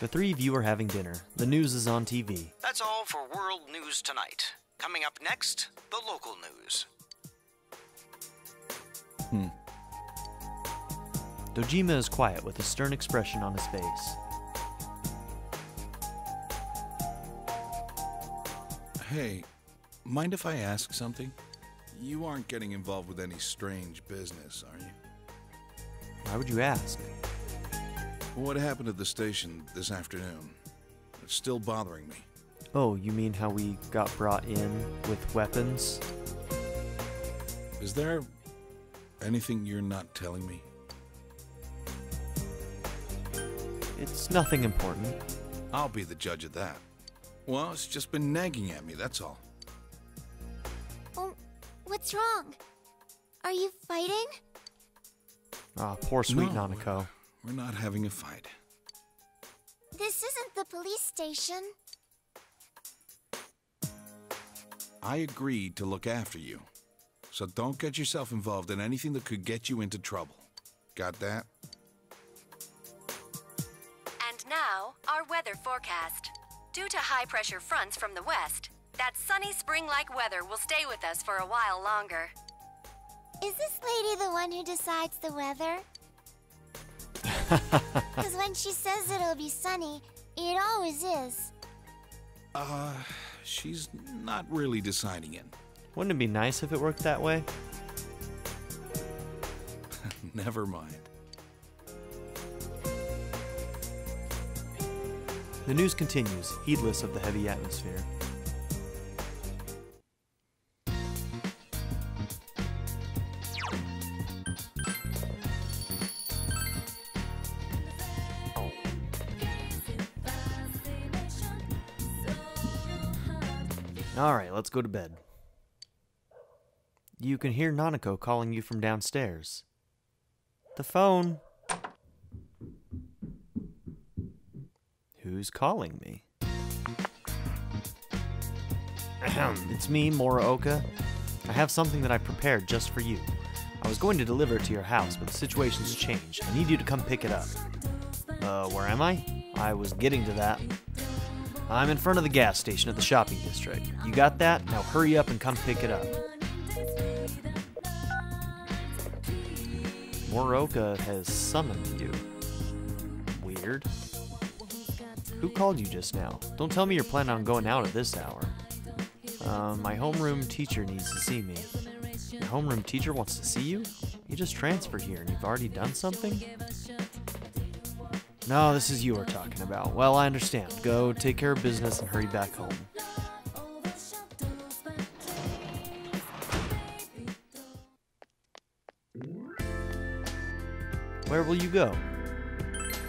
The three of you are having dinner. The news is on TV. That's all for World News Tonight. Coming up next, the local news. Dojima is quiet with a stern expression on his face. Hey, mind if I ask something? You aren't getting involved with any strange business, are you? Why would you ask? What happened at the station this afternoon? It's still bothering me. Oh, you mean how we got brought in with weapons? Is there anything you're not telling me? It's nothing important. I'll be the judge of that. Well, it's just been nagging at me, that's all. Oh, what's wrong? Are you fighting? Ah, poor sweet No, Nanako. We're not having a fight. This isn't the police station. I agreed to look after you. So don't get yourself involved in anything that could get you into trouble. Got that? And now, our weather forecast. Due to high-pressure fronts from the west, that sunny spring-like weather will stay with us for a while longer. Is this lady the one who decides the weather? Because when she says it'll be sunny, it always is. She's not really deciding it. Wouldn't it be nice if it worked that way? Never mind. The news continues, heedless of the heavy atmosphere. Alright, let's go to bed. You can hear Nanako calling you from downstairs. The phone. Who's calling me? Ahem, it's me, Morooka. I have something that I prepared just for you. I was going to deliver it to your house, but the situation's changed. I need you to come pick it up. Where am I? I was getting to that. I'm in front of the gas station at the shopping district. You got that? Now hurry up and come pick it up. Morooka has summoned you. Weird. Who called you just now? Don't tell me you're planning on going out at this hour. My homeroom teacher needs to see me. Your homeroom teacher wants to see you? You just transferred here and you've already done something? No, this is you we're talking about. Well, I understand. Go take care of business and hurry back home. Where will you go?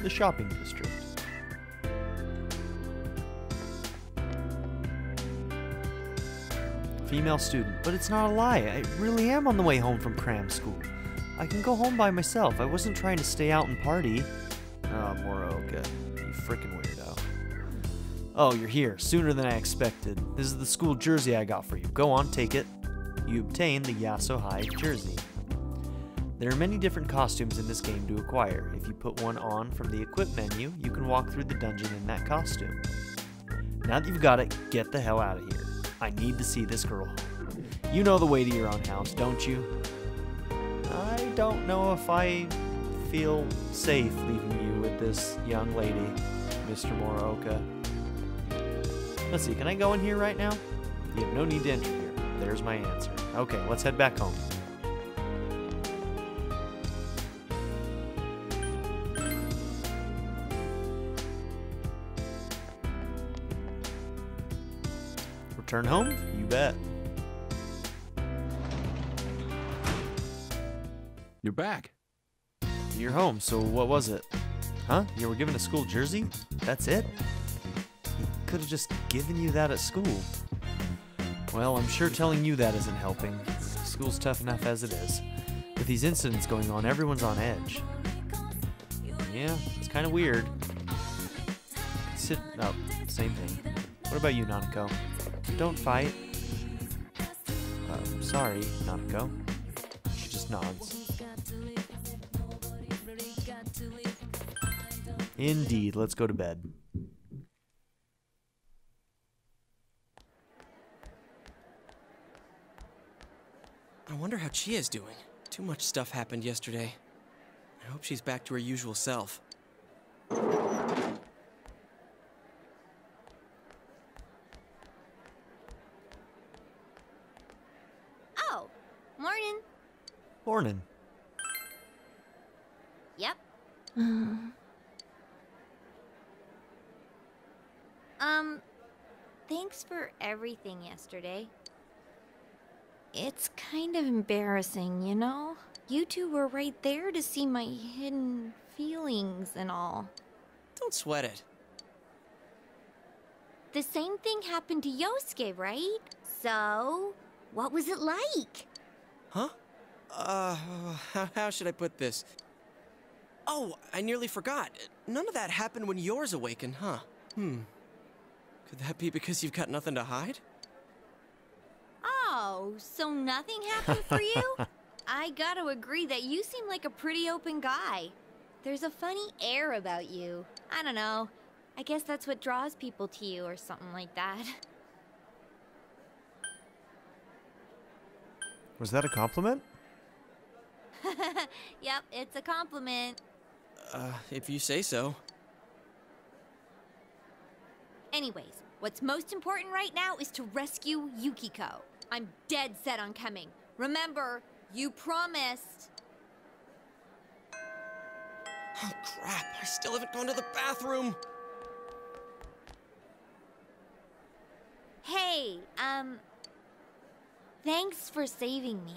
The shopping district. Female student, but it's not a lie. I really am on the way home from cram school. I can go home by myself. I wasn't trying to stay out and party. Oh, Morooka, you frickin' weirdo. Oh, you're here, sooner than I expected. This is the school jersey I got for you. Go on, take it. You obtain the Yasuhide jersey. There are many different costumes in this game to acquire. If you put one on from the equip menu, you can walk through the dungeon in that costume. Now that you've got it, get the hell out of here. I need to see this girl. You know the way to your own house, don't you? I don't know if I feel safe leaving you with this young lady, Mr. Morooka. Let's see, can I go in here right now? You have no need to enter here. There's my answer. Okay, let's head back home. Return home? You bet. You're back. You're home, so what was it? Huh? You were given a school jersey? That's it? He could have just given you that at school. Well, I'm sure telling you that isn't helping. School's tough enough as it is. With these incidents going on, everyone's on edge. Yeah, it's kind of weird. Oh, same thing. What about you, Nanako? Don't fight. Sorry, Nanako. She just nods. Indeed, let's go to bed. I wonder how Chia's doing. Too much stuff happened yesterday. I hope she's back to her usual self. Oh, morning. Morning. Yep. Thanks for everything yesterday. It's kind of embarrassing, you know? You two were right there to see my hidden feelings and all. Don't sweat it. The same thing happened to Yosuke, right? So, what was it like? Huh? How should I put this? Oh, I nearly forgot. None of that happened when yours awakened, huh? Could that be because you've got nothing to hide? Oh, so nothing happened for you? I gotta agree that you seem like a pretty open guy. There's a funny air about you. I don't know. I guess that's what draws people to you or something like that. Was that a compliment? Yep, it's a compliment. If you say so. Anyways, what's most important right now is to rescue Yukiko. I'm dead set on coming. Remember, you promised. Oh, crap. I still haven't gone to the bathroom. Hey, thanks for saving me.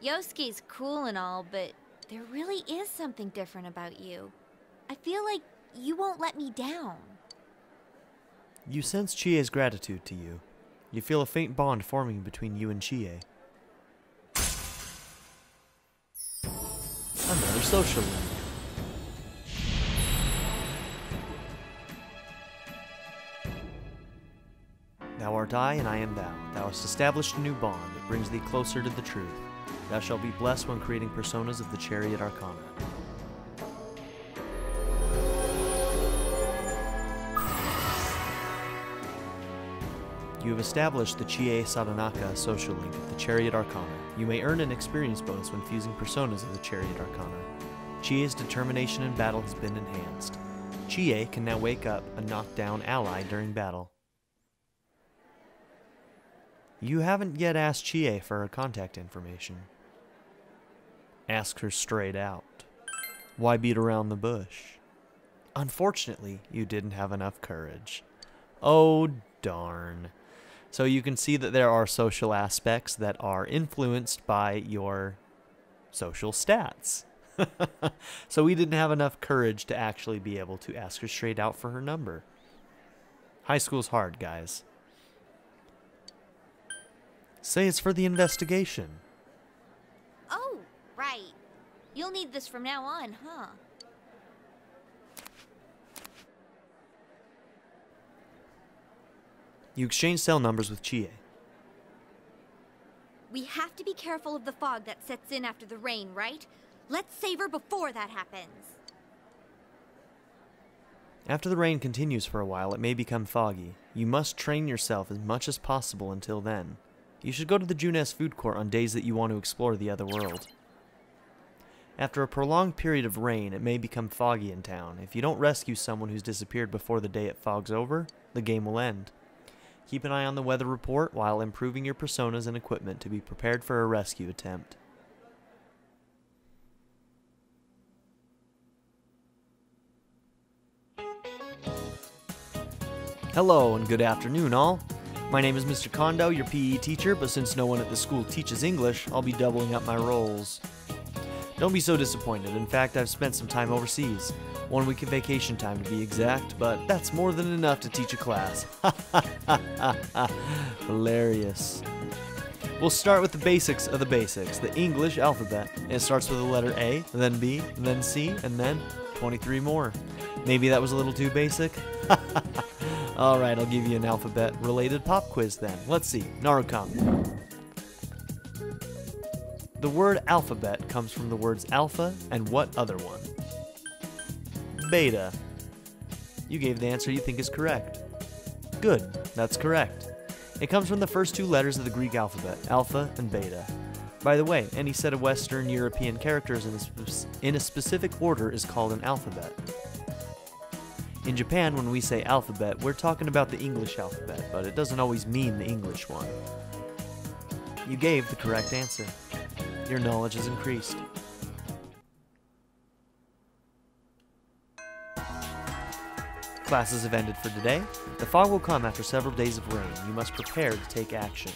Yosuke's cool and all, but there really is something different about you. I feel like you won't let me down. You sense Chie's gratitude to you. You feel a faint bond forming between you and Chie. Another social link. Thou art I, and I am thou. Thou hast established a new bond. It brings thee closer to the truth. Thou shalt be blessed when creating personas of the Chariot Arcana. You have established the Chie Sadanaka social link of the Chariot Arcana. You may earn an experience bonus when fusing personas of the Chariot Arcana. Chie's determination in battle has been enhanced. Chie can now wake up a knockdown ally during battle. You haven't yet asked Chie for her contact information. Ask her straight out. Why beat around the bush? Unfortunately, you didn't have enough courage. Oh, darn. So you can see that there are social aspects that are influenced by your social stats. So we didn't have enough courage to actually be able to ask her straight out for her number. High school's hard, guys. Say it's for the investigation. Oh, right. You'll need this from now on, huh? You exchange cell numbers with Chie. We have to be careful of the fog that sets in after the rain, right? Let's save her before that happens. After the rain continues for a while, it may become foggy. You must train yourself as much as possible until then. You should go to the Junes food court on days that you want to explore the other world. After a prolonged period of rain, it may become foggy in town. If you don't rescue someone who's disappeared before the day it fogs over, the game will end. Keep an eye on the weather report while improving your personas and equipment to be prepared for a rescue attempt. Hello and good afternoon, all. My name is Mr. Kondo, your PE teacher, but since no one at the school teaches English, I'll be doubling up my roles. Don't be so disappointed. In fact, I've spent some time overseas. 1 week of vacation time to be exact, but that's more than enough to teach a class. Hilarious. We'll start with the basics of the basics, the English alphabet. It starts with the letter A, then B, then C, and then 23 more. Maybe that was a little too basic? Alright, I'll give you an alphabet-related pop quiz then. Let's see. Narukami. The word alphabet comes from the words alpha and what other one? Beta. You gave the answer you think is correct. Good, that's correct. It comes from the first two letters of the Greek alphabet, alpha and beta. By the way, any set of Western European characters in a specific order is called an alphabet. In Japan, when we say alphabet, we're talking about the English alphabet, but it doesn't always mean the English one. You gave the correct answer. Your knowledge has increased. Classes have ended for today. The fog will come after several days of rain. You must prepare to take action.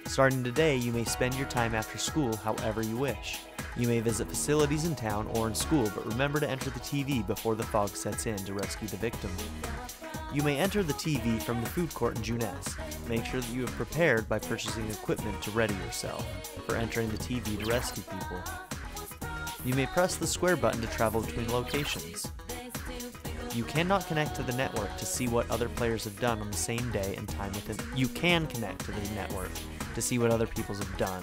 Starting today, you may spend your time after school however you wish. You may visit facilities in town or in school, but remember to enter the TV before the fog sets in to rescue the victim. You may enter the TV from the food court in Juness. Make sure that you have prepared by purchasing equipment to ready yourself for entering the TV to rescue people. You may press the square button to travel between locations. You cannot connect to the network to see what other players have done on the same day and time within. You can connect to the network to see what other people have done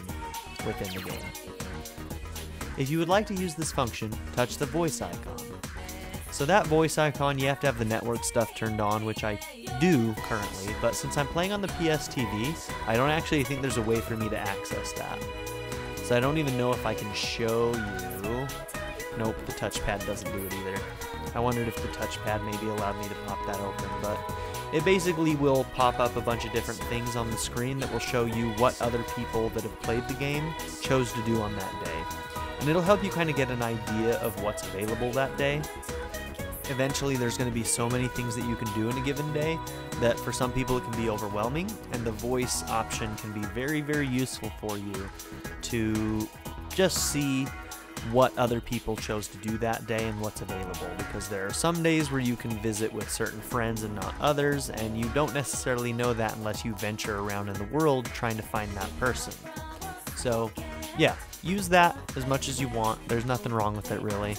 within the game. If you would like to use this function, touch the voice icon. So that voice icon, you have to have the network stuff turned on, which I do currently, but since I'm playing on the PS TV, I don't actually think there's a way for me to access that. So I don't even know if I can show you. Nope, the touchpad doesn't do it either. I wondered if the touchpad maybe allowed me to pop that open, but it basically will pop up a bunch of different things on the screen that will show you what other people that have played the game chose to do on that day. And it'll help you kind of get an idea of what's available that day. Eventually there's going to be so many things that you can do in a given day that for some people it can be overwhelming, and the voice option can be very, very useful for you to just see what other people chose to do that day and what's available, because there are some days where you can visit with certain friends and not others, and you don't necessarily know that unless you venture around in the world trying to find that person. So yeah, use that as much as you want. There's nothing wrong with it, really.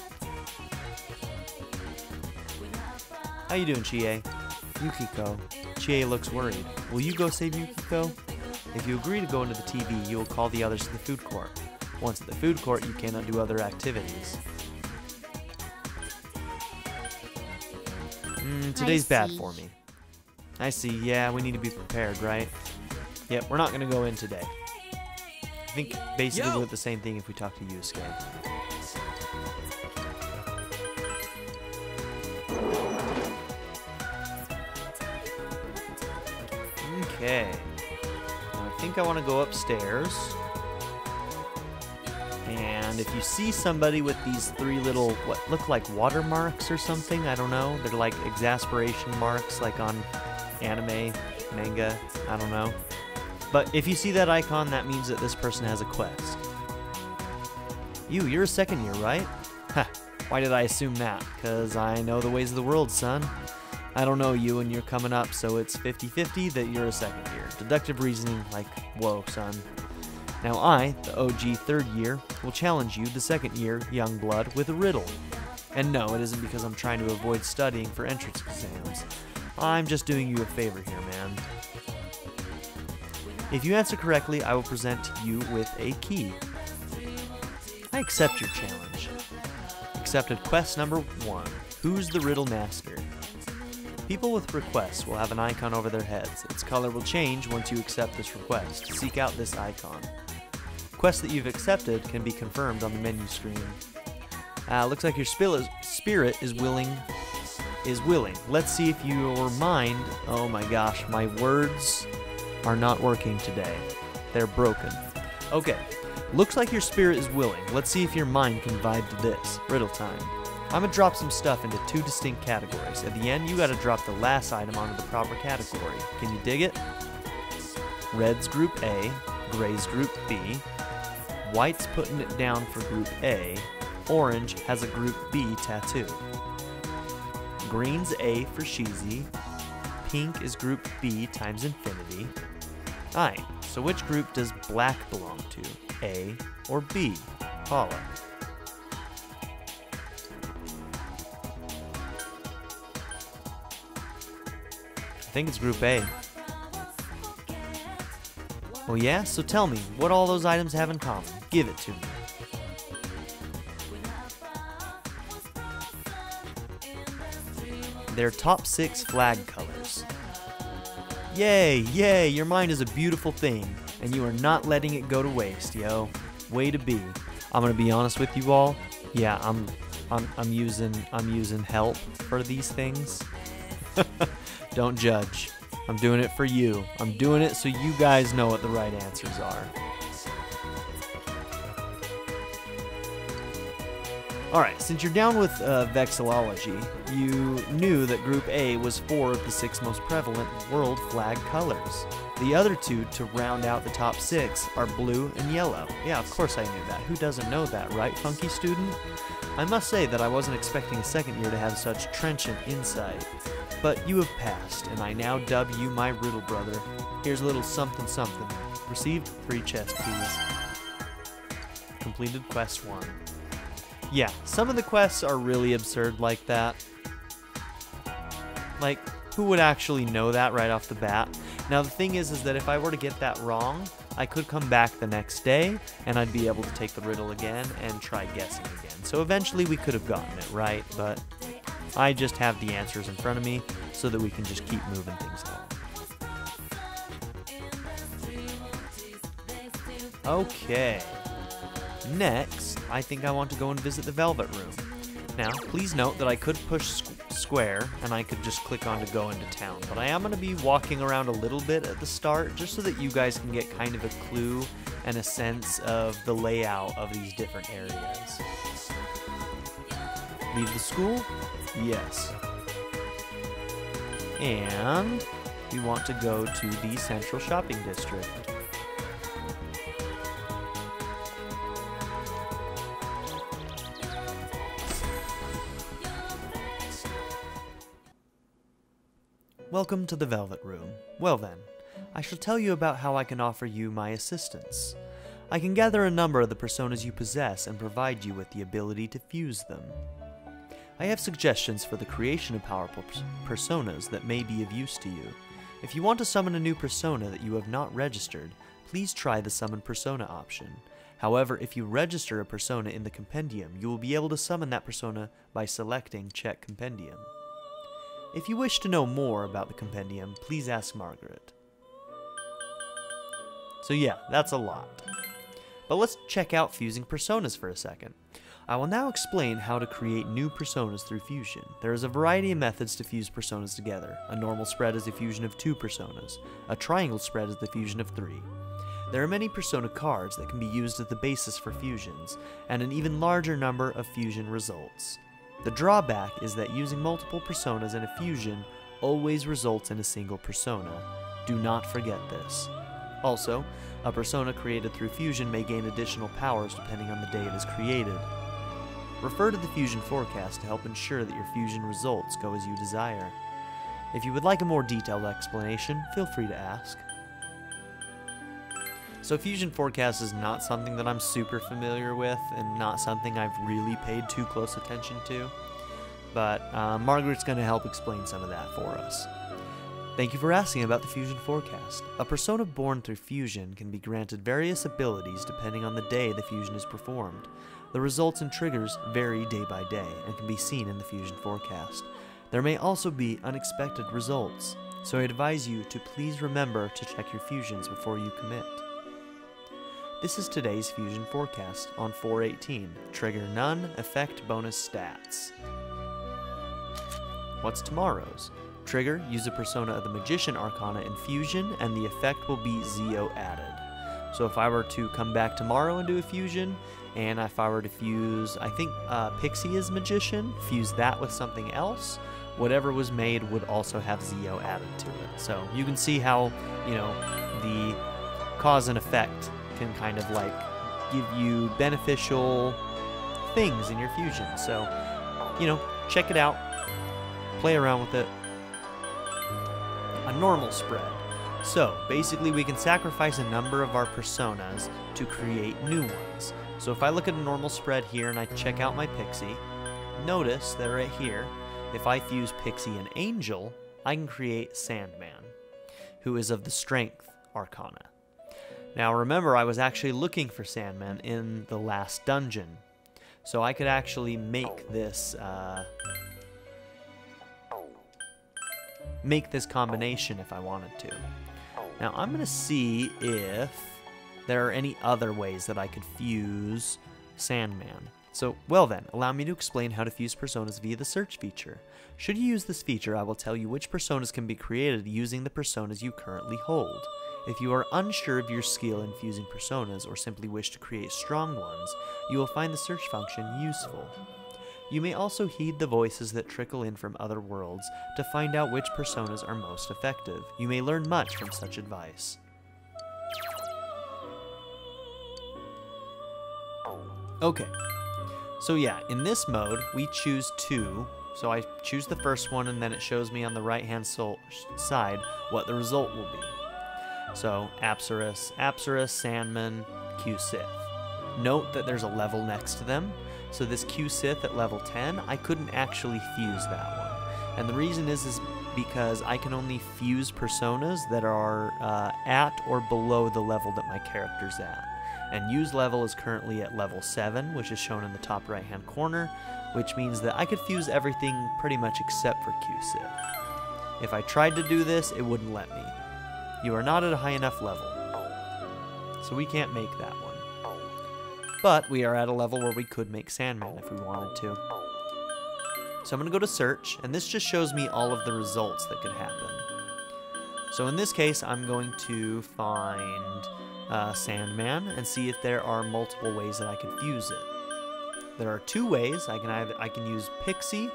How you doing, Chie? Yukiko. Chie looks worried. Will you go save Yukiko? If you agree to go into the TV, you will call the others to the food court. Once at the food court, you cannot do other activities. Today's bad for me. I see. Yeah, we need to be prepared, right? Yep, we're not going to go in today. I think basically we'll do the same thing if we talk to Yusuke. Okay. Now I think I want to go upstairs. And if you see somebody with these three little, what look like watermarks or something, I don't know. They're like exasperation marks, like on anime, manga, I don't know. But if you see that icon, that means that this person has a quest. You're a second year, right? Ha, why did I assume that? 'Cause I know the ways of the world, son. I don't know you and you're coming up, so it's 50-50 that you're a second year. Deductive reasoning, like, whoa, son. Now I, the OG third year, will challenge you, the second year young blood, with a riddle. And no, it isn't because I'm trying to avoid studying for entrance exams. I'm just doing you a favor here, man. If you answer correctly, I will present you with a key. I accept your challenge. Accepted quest number 1. Who's the riddle master? People with requests will have an icon over their heads. Its color will change once you accept this request. Seek out this icon. Quests that you've accepted can be confirmed on the menu screen. Looks like your spirit is willing. Let's see if your mind... Oh my gosh, my words are not working today. They're broken. Okay, looks like your spirit is willing. Let's see if your mind can vibe to this. Riddle time. I'm gonna drop some stuff into 2 distinct categories. At the end, you gotta drop the last item onto the proper category. Can you dig it? Red's group A, gray's group B, white's putting it down for group A, orange has a group B tattoo. Green's A for Sheezy, pink is group B times infinity. Alright, so which group does black belong to? A or B? Paula. I think it's group A. Oh yeah? So tell me, what all those items have in common? Give it to me. Their top 6 flag colors. Yay, yay, your mind is a beautiful thing, and you are not letting it go to waste, yo. way to be. I'm gonna be honest with you all. Yeah, I'm using help for these things. Don't judge. I'm doing it for you. I'm doing it so you guys know what the right answers are. Alright, since you're down with vexillology, you knew that Group A was 4 of the 6 most prevalent world flag colors. The other 2 to round out the top 6 are blue and yellow. Yeah, of course I knew that. Who doesn't know that, right, funky student? I must say that I wasn't expecting a second year to have such trenchant insight. But you have passed, and I now dub you my riddle brother. Here's a little something something. Received 3 chest keys. Completed quest 1. Yeah, some of the quests are really absurd like that. Like, who would actually know that right off the bat? Now, the thing is that if I were to get that wrong, I could come back the next day, and I'd be able to take the riddle again and try guessing again. So eventually we could have gotten it right, but I just have the answers in front of me so that we can just keep moving things along. Okay. Next, I think I want to go and visit the Velvet Room. Now, please note that I could push square, and I could just click on to go into town, but I am going to be walking around a little bit at the start, just so that you guys can get kind of a clue and a sense of the layout of these different areas. Leave the school? Yes. And we want to go to the Central Shopping District. Welcome to the Velvet Room. Well then, I shall tell you about how I can offer you my assistance. I can gather a number of the personas you possess and provide you with the ability to fuse them. I have suggestions for the creation of powerful personas that may be of use to you. If you want to summon a new persona that you have not registered, please try the Summon Persona option. However, if you register a persona in the compendium, you will be able to summon that persona by selecting Check Compendium. If you wish to know more about the compendium, please ask Margaret. So yeah, that's a lot. But let's check out fusing personas for a second. I will now explain how to create new personas through fusion. There is a variety of methods to fuse personas together. A normal spread is the fusion of 2 personas. A triangle spread is the fusion of 3. There are many persona cards that can be used as the basis for fusions, and an even larger number of fusion results. The drawback is that using multiple personas in a fusion always results in a single persona. Do not forget this. Also, a persona created through fusion may gain additional powers depending on the day it is created. Refer to the fusion forecast to help ensure that your fusion results go as you desire. If you would like a more detailed explanation, feel free to ask. So fusion forecast is not something that I'm super familiar with, and not something I've really paid too close attention to, but Margaret's going to help explain some of that for us. Thank you for asking about the fusion forecast. A persona born through fusion can be granted various abilities depending on the day the fusion is performed. The results and triggers vary day by day and can be seen in the fusion forecast. There may also be unexpected results, so I advise you to please remember to check your fusions before you commit. This is today's fusion forecast on 4/18. Trigger none, effect bonus stats. What's tomorrow's? Trigger, use a persona of the Magician Arcana in fusion, and the effect will be Zeo added. So if I were to come back tomorrow and do a fusion, and if I were to fuse, I think Pixie is Magician, fuse that with something else, whatever was made would also have Zeo added to it. So you can see how, you know, the cause and effect can kind of like give you beneficial things in your fusion. So, you know, check it out, play around with it. A normal spread. So basically we can sacrifice a number of our personas to create new ones. So if I look at a normal spread here and I check out my Pixie, notice that right here, if I fuse Pixie and Angel, I can create Sandman, who is of the Strength Arcana. Now remember, I was actually looking for Sandman in the last dungeon, so I could actually make this combination if I wanted to. Now I'm going to see if there are any other ways that I could fuse Sandman. So, well then, allow me to explain how to fuse personas via the search feature. Should you use this feature, I will tell you which personas can be created using the personas you currently hold. If you are unsure of your skill in fusing personas or simply wish to create strong ones, you will find the search function useful. You may also heed the voices that trickle in from other worlds to find out which personas are most effective. You may learn much from such advice. Okay, so yeah, in this mode, we choose 2. So I choose the first one, and then it shows me on the right-hand side what the result will be. So, Apsaras, Sandman, Q-Sith. Note that there's a level next to them. So this Q-Sith at level 10, I couldn't actually fuse that one. And the reason is because I can only fuse personas that are at or below the level that my character's at. And use level is currently at level 7, which is shown in the top right-hand corner, which means that I could fuse everything pretty much except for Q-Sith. If I tried to do this, it wouldn't let me. You are not at a high enough level, so we can't make that one. But we are at a level where we could make Sandman if we wanted to. So I'm going to go to search, and this just shows me all of the results that could happen. So in this case, I'm going to find Sandman and see if there are multiple ways that I can fuse it. There are 2 ways. I can use Pixie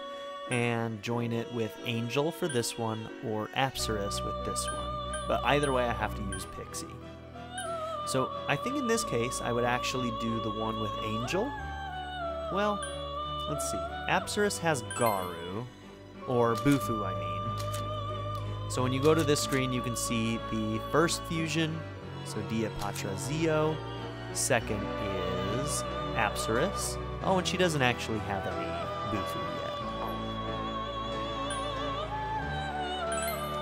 and join it with Angel for this one, or Apsaras with this one. But either way, I have to use Pixie. So I think in this case, I would actually do the one with Angel. Well, let's see. Apsaras has Garu, or Bufu, I mean. So when you go to this screen, you can see the first fusion, so Dia Patra Zio. Second is Apsaras. Oh, and she doesn't actually have any Bufu yet.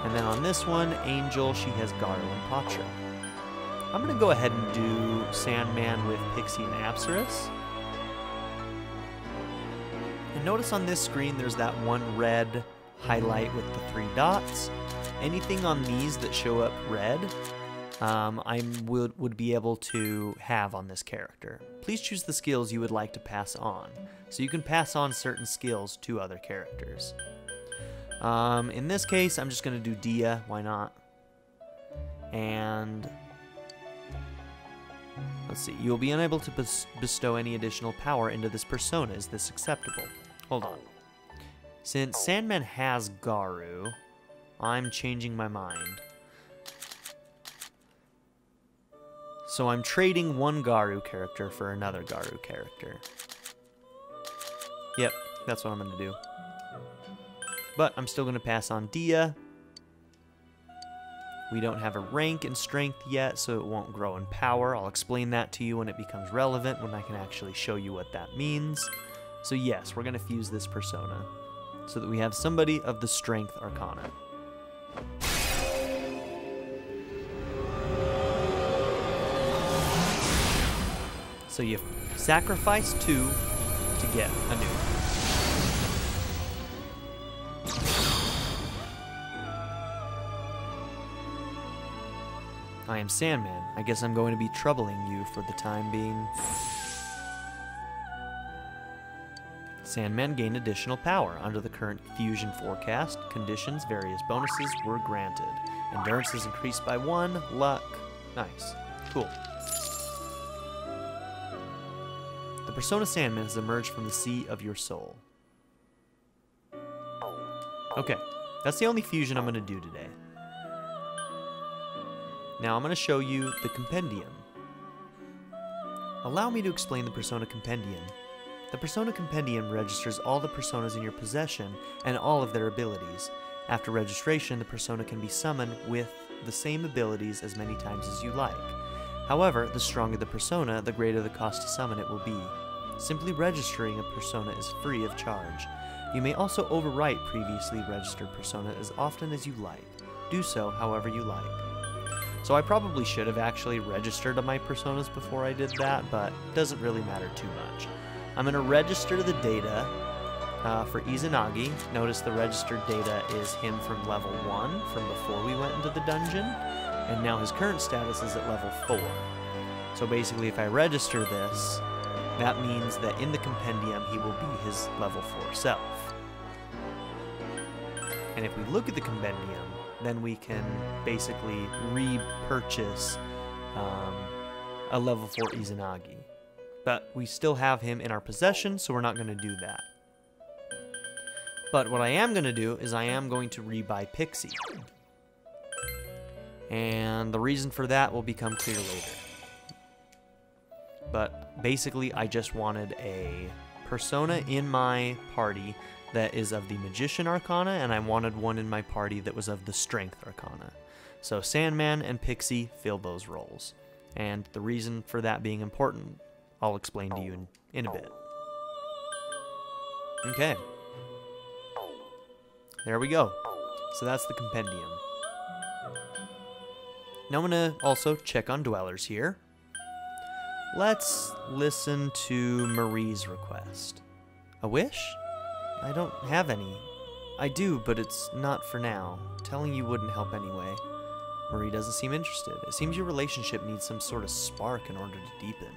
And then on this one, Angel, she has Garu and Patra. I'm going to go ahead and do Sandman with Pixie and Apsaras. And notice on this screen there's that one red highlight with the 3 dots. Anything on these that show up red, I would be able to have on this character. Please choose the skills you would like to pass on. So you can pass on certain skills to other characters. In this case, I'm just going to do Dia, why not? And let's see, you will be unable to bestow any additional power into this persona. Is this acceptable? Hold on. Since Sandman has Garu, I'm changing my mind. So I'm trading one Garu character for another Garu character. Yep, that's what I'm going to do. But I'm still going to pass on Dia. We don't have a rank in strength yet, so it won't grow in power. I'll explain that to you when it becomes relevant, when I can actually show you what that means. So yes, we're going to fuse this persona, so that we have somebody of the strength Arcana. So you sacrifice 2 to get a new. I am Sandman. I guess I'm going to be troubling you for the time being. Sandman gained additional power. Under the current fusion forecast conditions, various bonuses were granted. Endurance is increased by 1. Luck. Nice. Cool. The persona Sandman has emerged from the sea of your soul. Okay, that's the only fusion I'm going to do today. Now I'm going to show you the Compendium. Allow me to explain the Persona Compendium. The Persona Compendium registers all the personas in your possession and all of their abilities. After registration, the persona can be summoned with the same abilities as many times as you like. However, the stronger the persona, the greater the cost to summon it will be. Simply registering a persona is free of charge. You may also overwrite previously registered persona as often as you like. Do so however you like. So I probably should have actually registered my personas before I did that, but it doesn't really matter too much. I'm going to register the data for Izanagi. Notice the registered data is him from level 1 from before we went into the dungeon, and now his current status is at level 4. So basically, if I register this, that means that in the compendium, he will be his level 4 self. And if we look at the compendium, then we can basically repurchase a level 4 Izanagi. But we still have him in our possession, so we're not going to do that. But what I am going to do is I am going to rebuy Pixie. And the reason for that will become clear later. But basically, I just wanted a persona in my party that is of the Magician Arcana, and I wanted one in my party that was of the Strength Arcana. So Sandman and Pixie fill those roles. And the reason for that being important, I'll explain to you in a bit. Okay. There we go. So that's the compendium. Now I'm going to also check on dwellers here. Let's listen to Marie's request. A wish? I don't have any. I do, but it's not for now. Telling you wouldn't help anyway. Marie doesn't seem interested. It seems your relationship needs some sort of spark in order to deepen.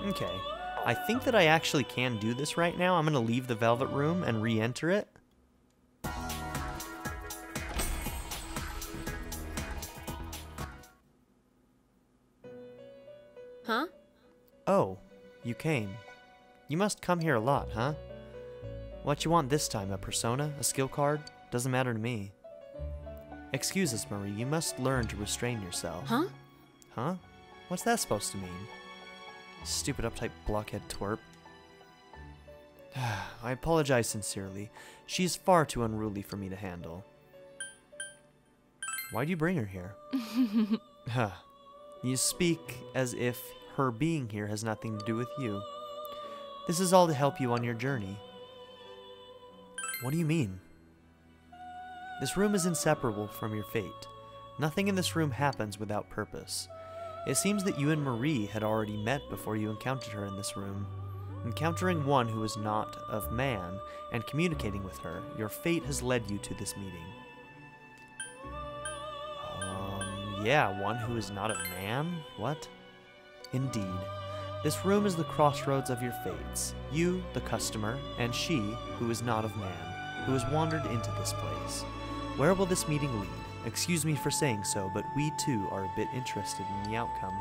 Okay. I think that I actually can do this right now. I'm going to leave the Velvet Room and re-enter it. Huh? Oh, you came. You must come here a lot, huh? What you want this time? A persona? A skill card? Doesn't matter to me. Excuse us, Marie. You must learn to restrain yourself. Huh? Huh? What's that supposed to mean? Stupid uptight blockhead twerp. I apologize sincerely. She's far too unruly for me to handle. Why'd you bring her here? Huh. You speak as if her being here has nothing to do with you. This is all to help you on your journey. What do you mean? This room is inseparable from your fate. Nothing in this room happens without purpose. It seems that you and Marie had already met before you encountered her in this room. Encountering one who is not of man and communicating with her, your fate has led you to this meeting. Yeah, one who is not a man? What? Indeed. This room is the crossroads of your fates. You, the customer, and she, who is not of man, who has wandered into this place. Where will this meeting lead? Excuse me for saying so, but we too are a bit interested in the outcome.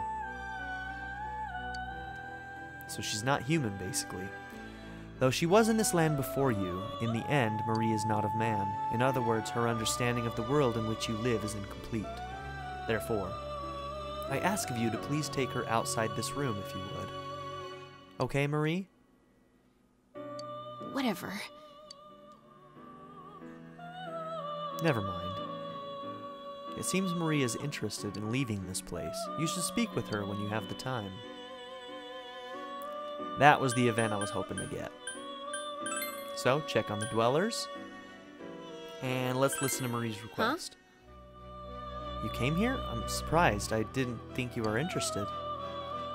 So she's not human, basically. Though she was in this land before you, in the end, Marie is not of man. In other words, her understanding of the world in which you live is incomplete. Therefore, I ask of you to please take her outside this room if you would. Okay, Marie? Whatever. Never mind. It seems Marie is interested in leaving this place. You should speak with her when you have the time. That was the event I was hoping to get. So, check on the dwellers. And let's listen to Marie's request. Huh? You came here? I'm surprised. I didn't think you were interested.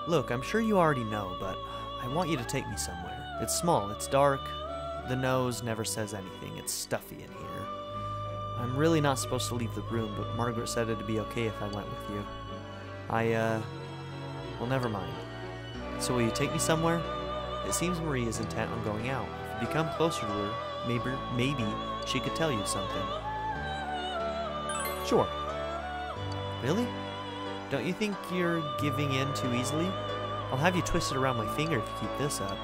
Look, I'm sure you already know, but I want you to take me somewhere. It's small, it's dark, the nose never says anything, it's stuffy in here. I'm really not supposed to leave the room, but Margaret said it'd be okay if I went with you. Well, never mind. So will you take me somewhere? It seems Marie is intent on going out. If you become closer to her, maybe she could tell you something. Sure. Really? Don't you think you're giving in too easily? I'll have you twist it around my finger if you keep this up.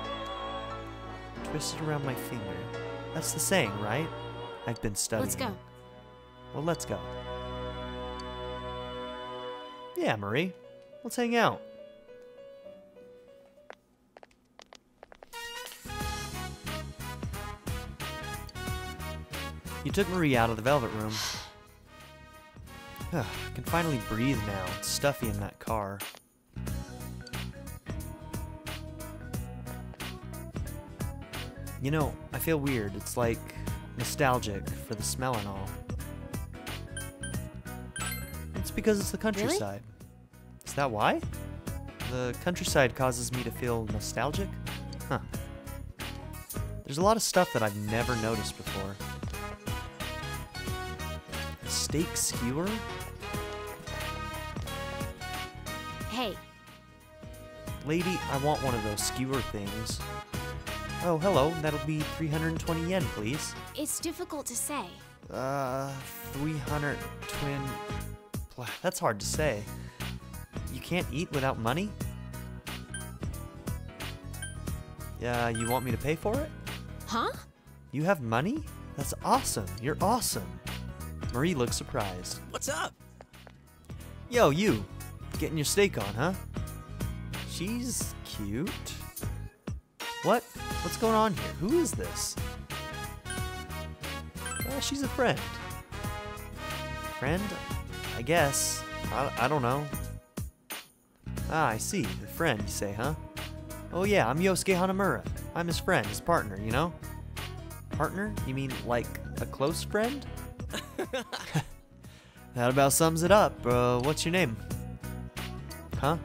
Twist it around my finger. That's the saying, right? I've been studying. Let's go. Well, let's go. Yeah, Marie. Let's hang out. You took Marie out of the Velvet Room. I can finally breathe now. It's stuffy in that car. You know, I feel weird. It's like nostalgic for the smell and all. It's because it's the countryside. Really? Is that why? The countryside causes me to feel nostalgic? Huh. There's a lot of stuff that I've never noticed before. Steak skewer? Hey. Lady, I want one of those skewer things. Oh, hello. That'll be 320 yen, please. It's difficult to say. 300 twin... That's hard to say. You can't eat without money? Yeah, you want me to pay for it? Huh? You have money? That's awesome. You're awesome. Marie looks surprised. What's up? Yo, you. Getting your steak on, huh? She's cute. What? What's going on here? Who is this? She's a friend. Friend? I guess. I don't know. Ah, I see. The friend, you say, huh? Oh yeah, I'm Yosuke Hanamura. I'm his friend, his partner, you know? Partner? You mean like a close friend? That about sums it up. What's your name? Huh?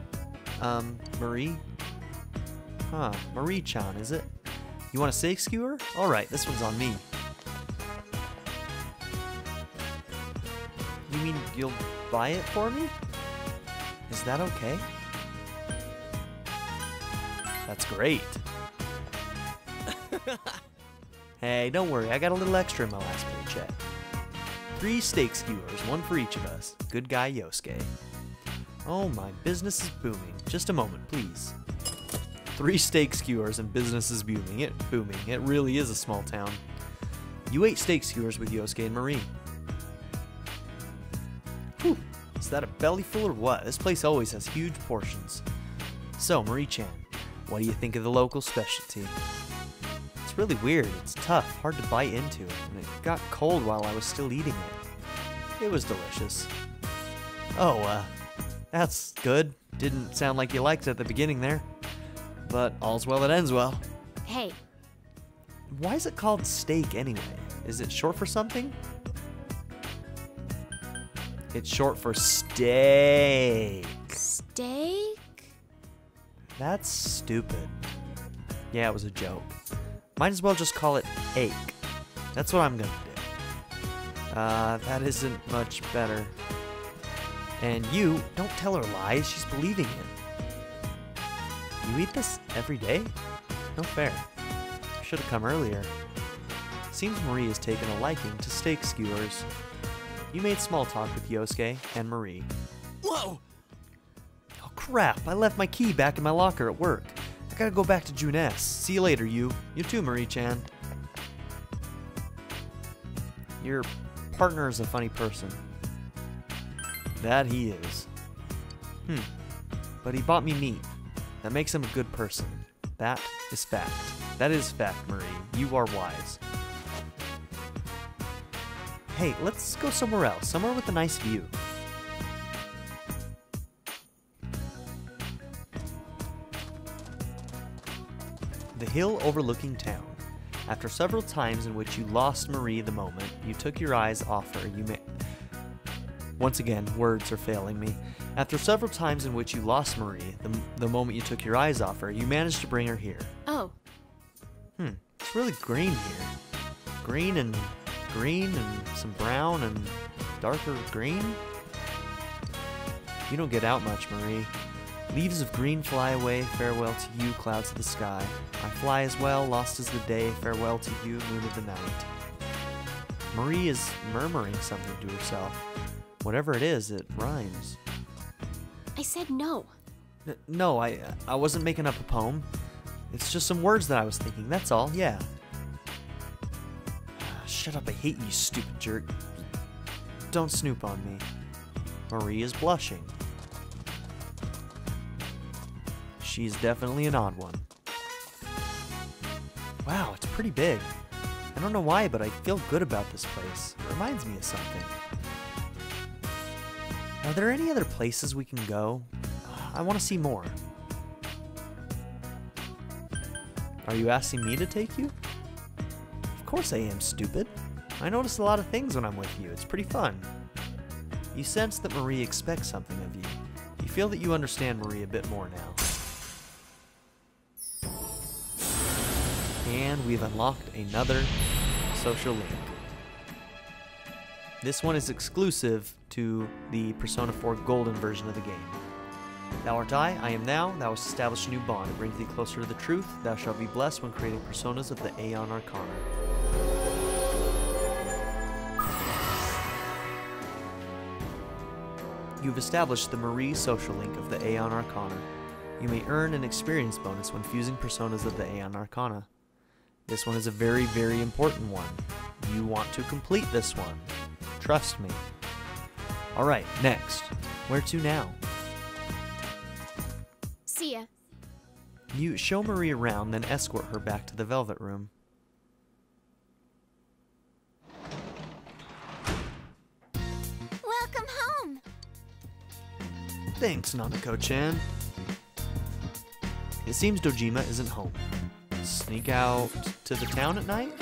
Marie? Huh, Marie-chan, is it? You want a steak skewer? Alright, this one's on me. You mean you'll buy it for me? Is that okay? That's great. Hey, don't worry, I got a little extra in my last paycheck. 3 steak skewers, one for each of us. Good guy Yosuke. Oh, my business is booming. Just a moment, please. 3 steak skewers and business is booming. It really is a small town. You ate steak skewers with Yosuke and Marie. Whew, is that a belly full or what? This place always has huge portions. So, Marie-chan, what do you think of the local specialty? It's really weird. It's tough, hard to bite into, and it got cold while I was still eating it. It was delicious. Oh, that's good. Didn't sound like you liked it at the beginning there. But all's well that ends well. Hey. Why is it called steak anyway? Is it short for something? It's short for steak. Steak? That's stupid. Yeah, it was a joke. Might as well just call it ache. That's what I'm gonna do. That isn't much better. And you, don't tell her lies, she's believing it. You eat this every day? No fair. Should have come earlier. Seems Marie has taken a liking to steak skewers. You made small talk with Yosuke and Marie. Whoa! Oh crap, I left my key back in my locker at work. I gotta go back to Juness. See you later, you. You too, Marie-chan. Your partner is a funny person. That he is. But he bought me meat. That makes him a good person. That is fact. That is fact, Marie. You are wise. Hey, let's go somewhere else. Somewhere with a nice view. The hill overlooking town. After several times in which you lost Marie the moment you took your eyes off her, Once again, words are failing me. After several times in which you lost Marie, the moment you took your eyes off her, you managed to bring her here. Oh. It's really green here. Green and some brown and darker green. You don't get out much, Marie. Leaves of green fly away, farewell to you, clouds of the sky. I fly as well, lost as the day, farewell to you, moon of the night. Marie is murmuring something to herself. Whatever it is, it rhymes. I said no. No, I wasn't making up a poem. It's just some words that I was thinking, that's all, yeah. Shut up, I hate you, stupid jerk. Don't snoop on me. Marie is blushing. She's definitely an odd one. Wow, it's pretty big. I don't know why, but I feel good about this place. It reminds me of something. Are there any other places we can go? I want to see more. Are you asking me to take you? Of course I am, stupid. I notice a lot of things when I'm with you. It's pretty fun. You sense that Marie expects something of you. You feel that you understand Marie a bit more now. And we've unlocked another social link. This one is exclusive to the Persona 4 Golden version of the game. Thou art I am thou, thou hast established a new bond. It brings thee closer to the truth. Thou shalt be blessed when creating personas of the Aeon Arcana. You've established the Marie social link of the Aeon Arcana. You may earn an experience bonus when fusing personas of the Aeon Arcana. This one is a very, very important one. You want to complete this one. Trust me. Alright, next. Where to now? See ya. You show Marie around, then escort her back to the Velvet Room. Welcome home! Thanks, Nanako-chan. It seems Dojima isn't home. Sneak out to the town at night?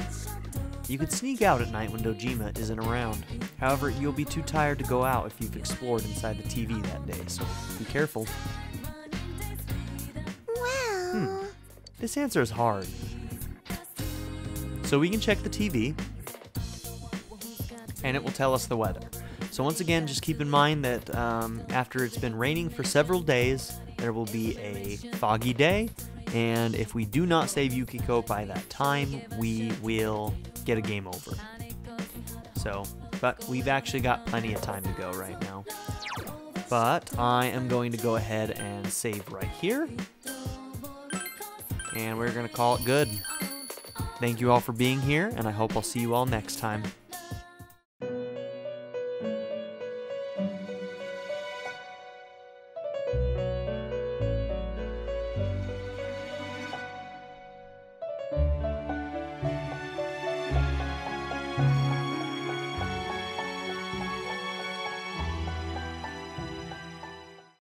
You could sneak out at night when Dojima isn't around. However, you'll be too tired to go out if you've explored inside the TV that day, so be careful. Well... This answer is hard. So we can check the TV, and it will tell us the weather. So once again, just keep in mind that after it's been raining for several days, there will be a foggy day, and if we do not save Yukiko by that time, we will get a game over. So, but we've actually got plenty of time to go right now. But I am going to go ahead and save right here. And we're going to call it good. Thank you all for being here, and I hope I'll see you all next time.